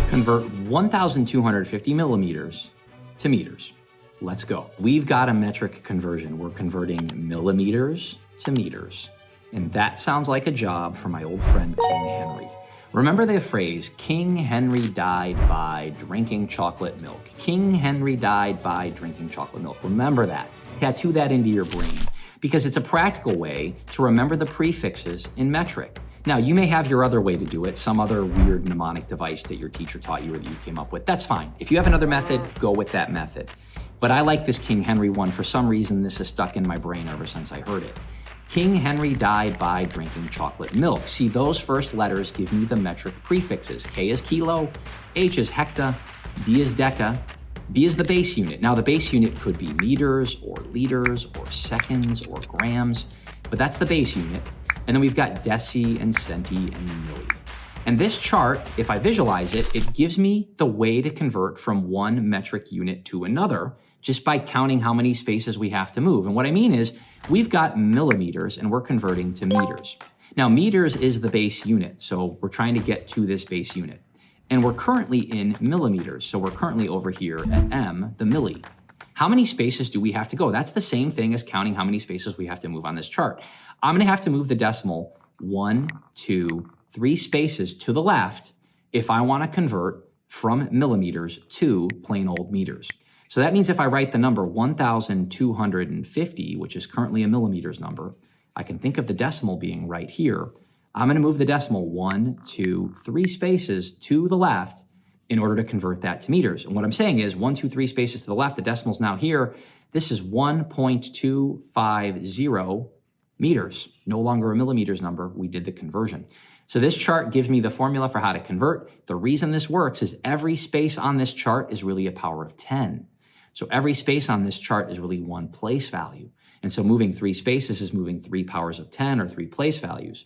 Convert 1,250 millimeters to meters. Let's go. We've got a metric conversion. We're converting millimeters to meters. And that sounds like a job for my old friend King Henry. Remember the phrase, King Henry died by drinking chocolate milk. King Henry died by drinking chocolate milk. Remember that. Tattoo that into your brain because it's a practical way to remember the prefixes in metric. Now, you may have your other way to do it, some other weird mnemonic device that your teacher taught you or that you came up with. That's fine. If you have another method, go with that method. But I like this King Henry one. For some reason, this is stuck in my brain ever since I heard it. King Henry died by drinking chocolate milk. See, those first letters give me the metric prefixes. K is kilo, H is hecta, D is deca, B is the base unit. Now, the base unit could be meters or liters or seconds or grams, but that's the base unit. And then we've got deci and centi and milli. And this chart, if I visualize it, it gives me the way to convert from one metric unit to another just by counting how many spaces we have to move. And what I mean is we've got millimeters and we're converting to meters. Now, meters is the base unit. So we're trying to get to this base unit. And we're currently in millimeters. So we're currently over here at M, the milli. How many spaces do we have to go? That's the same thing as counting how many spaces we have to move on this chart. I'm gonna have to move the decimal 1, 2, 3 spaces to the left if I wanna convert from millimeters to plain old meters. So that means if I write the number 1,250, which is currently a millimeters number, I can think of the decimal being right here. I'm gonna move the decimal 1, 2, 3 spaces to the left in order to convert that to meters. And what I'm saying is 1, 2, 3 spaces to the left, the decimal's now here. This is 1.250 meters, no longer a millimeters number. We did the conversion. So this chart gives me the formula for how to convert. The reason this works is every space on this chart is really a power of 10. So every space on this chart is really one place value. And so moving 3 spaces is moving 3 powers of 10 or 3 place values.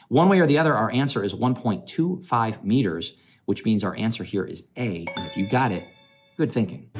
One way or the other, our answer is 1.25 meters, which means our answer here is A. And if you got it, good thinking.